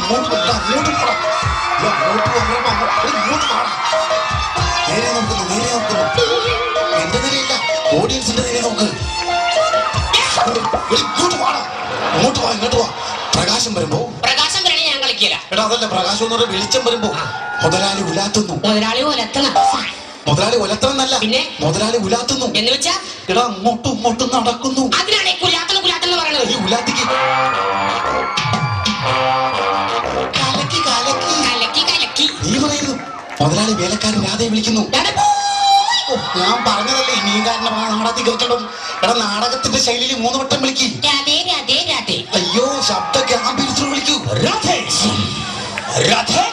അങ്ങോട്ട് പോടാ, അങ്ങോട്ട് പോടാ. അങ്ങോട്ട് പോകാൻ ഇങ്ങോട്ട് പാടാ. നേരെ നോക്കുന്നു, നേരെ നോക്കുന്നു. എന്റെ നേരെയല്ല, ഓഡിയൻസിന്റെ നേരെ നോക്ക്. ഇങ്ങോട്ട് പാടാ, അങ്ങോട്ട് വാ, ഇങ്ങോട്ട് വാ. പ്രകാശം വരുമ്പോ പ്രകാശം വരണേ ഞാൻ കളിക്കില്ല. എടാ അതല്ല, പ്രകാശം എന്ന് പറഞ്ഞ വെളിച്ചം വരുമ്പോ മുതലാളി ഉലാത്തുന്നു. മുതലാളി ഉലത്തണം. മുതലാളി ഉലത്തണമെന്നല്ല, പിന്നെ മുതലാളി ഉലാത്തുന്നു എന്ന് വെച്ചാ എടാ അങ്ങോട്ടും ഇങ്ങോട്ടും നടക്കുന്നു. അതിനാണ് കുലാത്തണം കുലാത്തണം പറയണത്. ഈ ഉലാത്തിക്ക് കലക്കി കലക്കി കലക്കി കലക്കി നീ പറയുന്നു. മുതലാളി വേലക്കാരൻ രാധയെ വിളിക്കുന്നു. ഞാൻ പറഞ്ഞതല്ലേ നീകാരന്റെ നാടകത്തിൽ കേൾക്കണം. എടാ നാടകത്തിന്റെ ശൈലിയിൽ 3 വട്ടം വിളിക്കി. രാധേ രാധേ രാധേ. അയ്യോ ശബ്ദ ഗാംഭീര്യത്തിൽ വിളിക്കൂ. രാധേ രാധേ.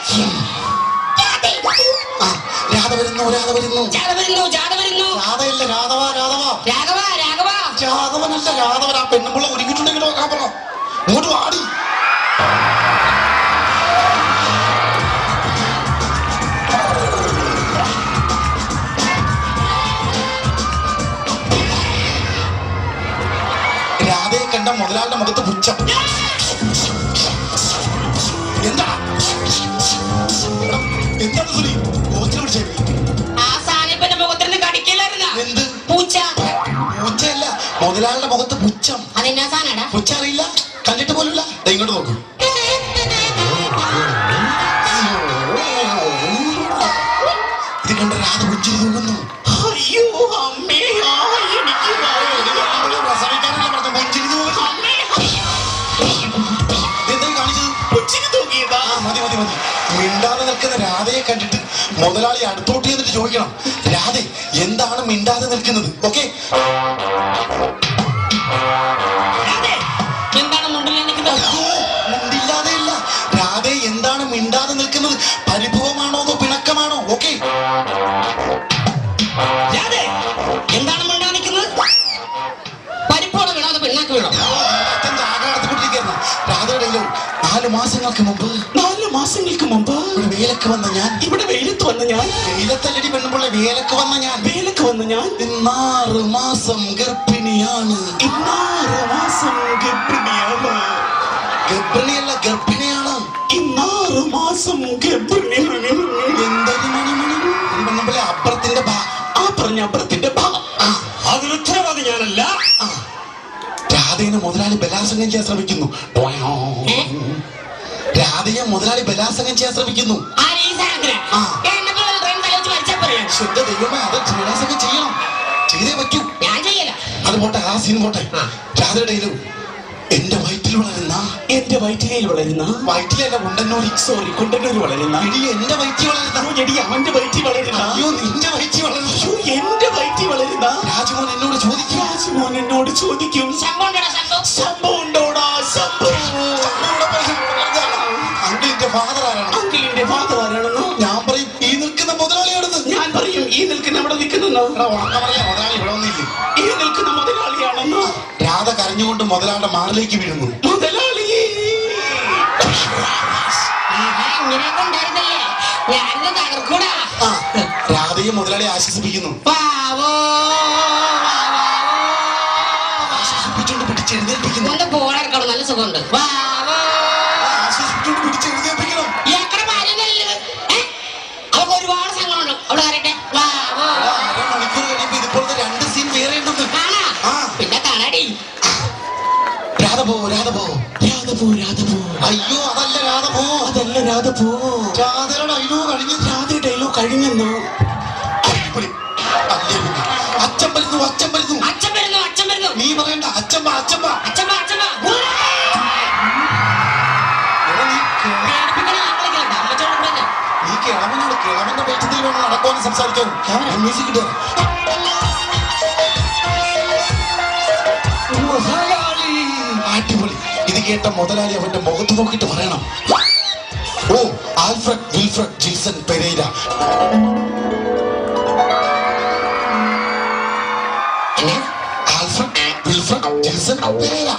ആ രാധ വരുന്നു, രാധ വരുന്നു. ജാഥ വരുന്നു ജാഥ വരുന്നു. രാധയല്ല രാധവ, രാധവ. രാഘവ രാഘവ. രാധവനല്ല രാധവൻ. ആ പെണ്ണുമ്പുള്ള ഒരുങ്ങിട്ടുണ്ടെങ്കിലോ പറ. ഇങ്ങോട്ട് വാടി. രാധയെ കണ്ട മുതലാളിയുടെ മുഖത്ത് പുച്ഛം. എന്താ എന്താണ് സുനി കോച്ചിനെ വിളിച്ചേ? ആ സാനിപ്പന്റെ മുഖത്തിരുന്ന് കടിക്കലായിരുന്ന എന്ത് പൂച്ച? പൂച്ചയല്ല, മുതലാളിയുടെ മുഖത്ത് പുച്ഛം. അതെന്നാ സാധനടാ? പുച്ഛ അറിയില്ല, കണ്ടിട്ട് പോലുമില്ല. ഇങ്ങോട്ട് നോക്കൂ. ഇത് കണ്ട രാധ പുഞ്ചിരി തൂങ്ങുന്നു. അയ്യോ അമ്മേ, എനിക്ക് പ്രസവിക്കാനല്ല പറഞ്ഞ പുഞ്ചിരി തൂങ്ങുന്നു. എന്താ കാണിച്ചത്? പുഞ്ചിരി തൂങ്ങിയതാ. മതി മതി മതി. മിണ്ടാതെ നിൽക്കുന്ന രാധയെ കണ്ടിട്ട് മുതലാളി അടുത്തോട്ട് ചെന്നിട്ട് ചോദിക്കണം, രാധെ എന്താണ് മിണ്ടാതെ നിൽക്കുന്നത്? ഓക്കെ, എന്താണ് മുണ്ടിൽ നിൽക്കുന്നത്? മുണ്ടില്ലാതെ ഇല്ല. രാധെ എന്താണ് മിണ്ടാതെ നിൽക്കുന്നത്? പരിഭവമാണോ അതോ പിണക്കമാണോ? ഓക്കെ, രാധേ എന്താണ് മുണ്ടാ നിൽക്കുന്നത്? പരിപ്പോടെ വീണോ അതോ പിണ്ണാക്ക് വീണോ? അച്ഛൻ്റെ ആകാടത്തിക്കൊണ്ടിരിക്കുന്ന രാധയുടെയിലോ 4 മാസങ്ങൾക്ക് മുമ്പ് ഇവിടെ വേലക്ക് വന്ന ഞാൻ, ഇവിടെ വെയിലത്ത് വന്ന ഞാൻ, വെയിലത്തല്ലടി പെണ്ണുമ്പോൾ വേലക്ക് വന്ന ഞാൻ, 6 മാസം ഗർഭിണിയാണ്. 6 മാസം ഗർഭിണിയാണ്. ഗർഭിണിയല്ല, ഗർഭിണിയാണ്. 6 മാസം ഗർഭിണിയാണ്. എന്തൊരു മണിമണി പെണ്ണുമ്പോൾ അപ്പുറത്തിന്റെ ആ പറഞ്ഞ അപ്പുറത്തിന്റെ ഭാഗം. അതിന് ഉത്തരവാദി ഞാനല്ല. രാധയെ മുതലാളി ബലാത്സംഗം ചെയ്യാൻ ശ്രമിക്കുന്നു. രാധയെ മുതലാളി ബലാത്സംഗം ചെയ്യാൻ ശ്രമിക്കുന്നു. ശുദ്ധ ദൈവമേ, അത് ബലാത്സംഗം ചെയ്യണം, ചെയ്തേ പറ്റൂ. ഞാൻ ചെയ്യല. അത് പോട്ടെ, ആ സീൻ പോട്ടെ. രാധയുടെയിലും എന്റെ വയറ്റിൽ വളരുന്ന വയറ്റിലല്ല ഉണ്ടന്നോടി, സോറി കുണ്ടന്നൂര് വളരുന്ന എടി എന്റെ വയറ്റിൽ വളരുന്ന എടി അവന്റെ വയറ്റിൽ വളരുന്ന അയ്യോ നിന്റെ വയറ്റിൽ വളരുന്ന എന്റെ വയറ്റിൽ വളരുന്ന രാജമോൻ എന്നോട് ചോദിക്കും സംഭവം ഉണ്ടോടാ? അങ്കിളിന്റെ ഫാദർ ആരാണെന്നോ ഞാൻ പറയും ഈ നിൽക്കുന്ന മുതലാളിയാണെന്ന്. ഞാൻ പറയും ഈ നിൽക്കുന്ന അവിടെ നിൽക്കുന്നെന്നോ? മുതലാളി ഇവിടെ ഒന്നില്ലേ, ഈ നിൽക്കുന്ന മുതലാളിയാണെന്നോ? രാധ കരഞ്ഞുകൊണ്ട് മുതലാളിയുടെ മാറിലേക്ക് വീഴുന്നു. മുതലാളി രാധയെ മുതലാളി ആശ്വസിപ്പിക്കുന്നു. ആശ്വസിപ്പിച്ചുകൊണ്ട് പിടിച്ചെഴുന്നേൽപ്പിക്കുന്നു. നല്ല സുഖമുണ്ട്. ആശ്വസിപ്പിച്ചുകൊണ്ട് പിടിച്ചെഴുന്നേൽപ്പിക്കണം. അവർക്ക് ഒരുപാട് സംഘങ്ങളുണ്ട്. അവിടെ കയറട്ടെ. അരമണിക്കൂർ കഴിയുമ്പോ ഇതുപോലത്തെ 2 സീൻ വേറെ ഉണ്ടെന്ന്. പിന്നെ കാണാടി. രാധ പോ. അയ്യോ അതല്ല രാധ പോ. രാധയുടെ ഡയലോഗ് കഴിഞ്ഞെന്നോ? അച്ഛൻ വരുന്നു. നീ പറയണ്ട, അച്ഛൻ വാ. നീ കിളവന്റെ പേറ്റത്തിൽ വേണം നടക്കുവാനും സംസാരിക്കാനും. മ്യൂസിക് കിട്ടുക. അടിപൊളി. ഇത് കേട്ട മുതലാളി അവന്റെ മുഖത്ത് നോക്കിയിട്ട് പറയണം, ഓ Alfred Wilfred Jilson Perera. Alfred Wilfred Jilson Perera.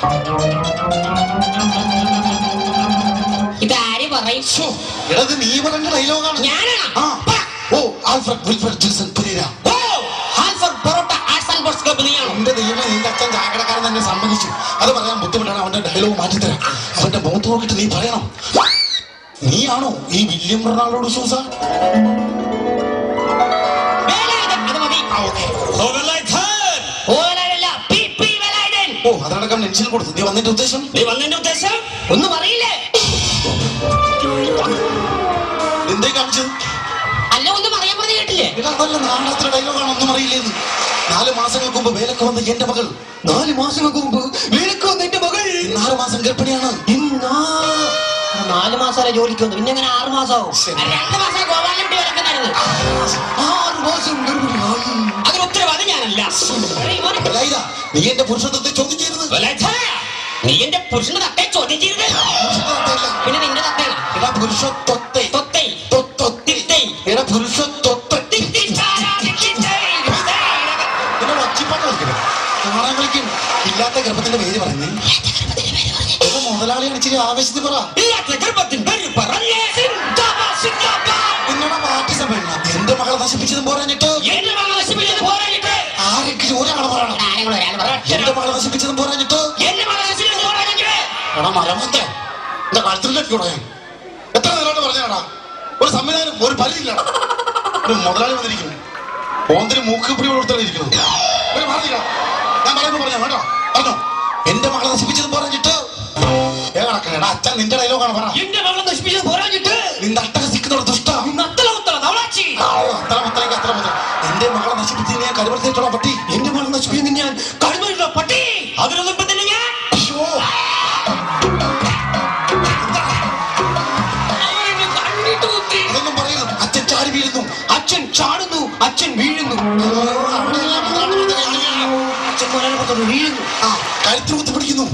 ഇതാര് പറയും? ഇടത് നീ പറഞ്ഞ ഡയലോഗാണ്. ഓ ആൽഫ്രഡ് വിൽഫ്രഡ് ജിൽസൺ പെരേര. എന്റെ ദൈവമേ, നിന്റെ അച്ഛൻ ചായക്കടക്കാരൻ തന്നെ സമ്മതിച്ചു. അത് പറയാൻ ബുദ്ധിമുട്ടാണ്. അവന്റെ ഡയലോഗ് മാറ്റിത്തരാം. അവന്റെ മുഖത്ത് നോക്കിയിട്ട് നീ പറയണം, നീയാണോ ഈ വില്യം റൊണാൾഡോ ഡിസൂസ? വേലായുധൻ, അത് മതി. ഓ അതടക്കം നെഞ്ചിൽ കൊടുത്തു. നീ വന്നതിന്റെ ഉദ്ദേശം? ഒന്നും അറിയില്ലേ? എന്തേ കാണിച്ചത്? അല്ല, ഒന്നും അറിയാൻ പറഞ്ഞ് കേട്ടില്ലേ? എടാ അതല്ല നാളത്തെ ഡയലോഗാണ്. ഒന്നും അറിയില്ലേന്ന്. 4 മാസങ്ങൾക്ക് മുമ്പ് വേലക്ക് വന്ന എന്റെ മകൾ 4 മാസങ്ങൾക്ക് മുമ്പ് വേലക്ക് വന്ന എന്റെ മകൾ 6 മാസം ഗർഭിണിയാണ്. 4 മാസം ജോലിക്ക് വന്നു. പിന്നെ എങ്ങനെ 6 മാസമാവും? ശരി. 2 മാസം ഗോപാലൻകുട്ടി വിലക്കുന്നായിരുന്നു. 6 മാസം ഗർഭിണിയായി. അതിന് ഉത്തരവാദി ഞാനല്ല. വേലായുധ, നീ എന്റെ പുരുഷത്വത്തെ ചോദ്യം ചെയ്തത്. നീ എന്റെ പുരുഷന്റെ തത്തെ ചോദ്യം ചെയ്തത്. പിന്നെ നിന്റെ തത്തയാണ്. എടാ പുരുഷത്വത്തെ തൊത്തൈ തൊത്തൊത്തി. എടാ പുരുഷത്വത്തെ കാണാൻ കളിക്കും. ഇല്ലാത്ത ഗർഭത്തിന്റെ പേര് പറഞ്ഞേ. മുതലാളിയാണ് ഇച്ചിരി ആവേശത്തിൽ പറ. എന്നോട് പാർട്ടി സഭ എന്റെ മകളെ നശിപ്പിച്ചതും പോരാഞ്ഞിട്ട് ആരെങ്കിലും ഒരാളെ പറയണം. എന്റെ മകളെ നശിപ്പിച്ചതും പോരാഞ്ഞിട്ട് എടാ മരമത്തെ എന്റെ കഴുത്തിലേക്ക് പറയാൻ എത്ര നേരമായിട്ട് പറഞ്ഞാടാ. ഒരു സംവിധാനം ഒരു ഫലിയില്ല. ഒരു മുതലാളി വന്നിരിക്കുന്നു. ഓന്തിന് മൂക്കുപിടി കൊടുത്താണ് ഇരിക്കുന്നത്. ഒരു പറഞ്ഞില്ല. ഞാൻ പറയുമ്പോ പറഞ്ഞോ കേട്ടോ പറഞ്ഞോ. എന്റെ മകളെ നശിപ്പിച്ചതും പോരാഞ്ഞിട്ട് ഏടാ അച്ഛൻ നിന്റെ ഡയലോഗാണ് പറ. എന്റെ മകളെ നശിപ്പിച്ചത് പോരാഞ്ഞിട്ട് നിന്റെ അട്ടഹസിക്കുന്ന ദുഷ്ട എന്റെ മകളെ നശിപ്പിച്ച് ഞാൻ കരുവടുത്തിട്ടുള്ള പട്ടി. എന്റെ മകളെ നശിപ്പിച്ച് ഞാൻ കഴിവുള്ള പട്ടി. അതിനൊന്നും ഇപ്പൊ തന്നെ ഞാൻ അതൊന്നും പറയരുത്. അച്ഛൻ ചാടി വീഴുന്നു. അച്ഛൻ ചാടുന്നു, അച്ഛൻ വീഴുന്നു. അച്ഛൻ മരണപ്പെട്ടു വീഴുന്നു. ആ കഴുത്തിൽ കുത്തി പിടിക്കുന്നു.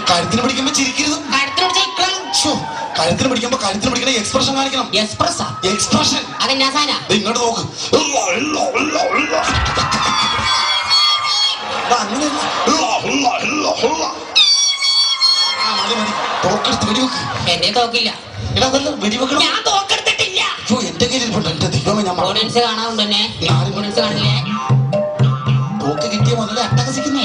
കഴുത്തിന് പിടിക്കുമ്പോ ചിരിക്കരുത്. കഴുത്തിന് പിടിക്കുമ്പോ കഴുത്തിന് പിടിക്കണ എക്സ്പ്രഷൻ കാണിക്കണം. എക്സ്പ്രഷൻ അതെന്നാ സാധന? ഇങ്ങോട്ട് നോക്ക്. തോക്കെടുത്ത് വെടിവെക്ക്. എന്റെ തോക്കില്ല. എടാ അതല്ല വെടിവെക്കണം. ഞാൻ തോക്കെടുത്തിട്ടില്ല. എന്റെ കയ്യിലിരിപ്പുണ്ട്. എന്റെ ദൈവമേ ഞാൻ ഓഡിയൻസ് കാണാറുണ്ട് തന്നെ. ഓഡിയൻസ് കാണില്ലേ? തോക്ക് കിട്ടിയ മുതലേ അട്ടഹസിക്കുന്നു.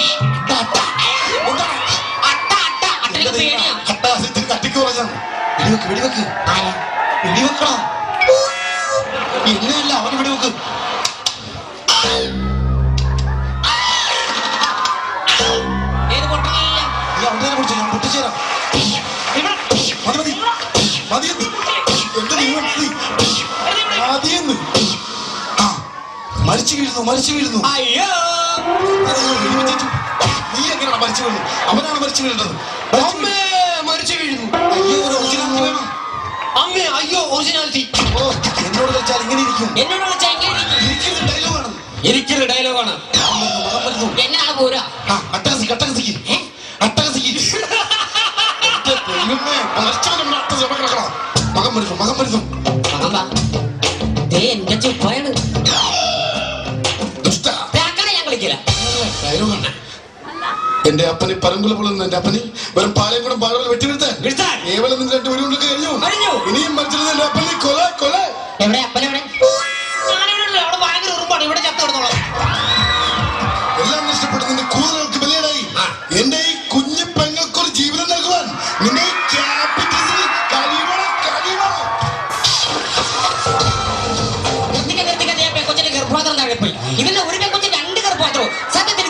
കട്ടിക്ക് പറഞ്ഞാണ്. വെടിവെക്ക് വെടിവെക്ക് വെടിവെക്കണം. എന്നെയല്ല അവന് വെടിവെക്ക്. ഏത് പൊട്ടില്ല? നീ അവനെ കുറിച്ച് ഞാൻ പൊട്ടിച്ചേരാം. മതി മതി മതിയെന്ന് എന്റെ ദൈവം മതിയെന്ന്. ആ മരിച്ചു വീഴുന്നു മരിച്ചു വീഴുന്നു. അയ്യോ, നീ എങ്ങനെയാണ് മരിച്ചു വീഴുന്നത്? അവനാണ് മരിച്ചു വീഴേണ്ടത്. അമ്മേ മരിച്ചു വീഴുന്നു. അയ്യോ ഒരു ഒറിജിനാലിറ്റി വേണം. അമ്മേ അയ്യോ ഒറിജിനാലിറ്റി. ഓ എന്നോട് വെച്ചാൽ ഇങ്ങനെ ഇരിക്കും. എന്നോട് വെച്ചാൽ ഇങ്ങനെ ഇരിക്കുന്ന ഡയലോഗാണ്. എനിക്കൊരു ഡയലോഗാണ്. എന്നാണ് പോരാ? അട്ടഹസിക്ക് അട്ടഹസിക്ക് അട്ടഹസിക്ക്. മകം വരുന്നു മകം വരുന്നു. എന്റെ ചുപ്പായാണ്. ദുഷ്ട ഞാൻ കളിക്കില്ല. ഡയലോഗാണ്. എന്റെ അപ്പനി പരമ്പുല പൊള്ളുന്നു. എന്റെ അപ്പനി വെറും പാലയും കൂടെ പാഴകൾ വെട്ടി വീഴ്ത്താൻ കേവലം നിങ്ങൾ 2 വീടുകൊണ്ട് കഴിഞ്ഞു. ഇനിയും മരിച്ചിരുന്ന എന്റെ അപ്പനി കൊല കൊല. എവിടെ അപ്പനെവിടെ? അവിടെ ഭയങ്കര ഉറുമ്പാണ്. ഇവിടെ ചത്ത കിടന്നോളാം. എല്ലാം നഷ്ടപ്പെട്ടു. നിന്റെ കൂടുതലുകൾക്ക് ബലിയാടായി. എന്റെ ഈ കുഞ്ഞു പെങ്ങൾക്കൊരു ജീവിതം നൽകുവാൻ നിന്റെ ക്യാപിറ്റലിൽ കഴിവണം കഴിവണം. കൊച്ചിന്റെ ഗർഭപാത്രം താഴെപ്പോയി. ഇവന്റെ ഒരു പെൺകൊച്ചിന് 2 ഗർഭപാത്രവും. സത്യത്തിൽ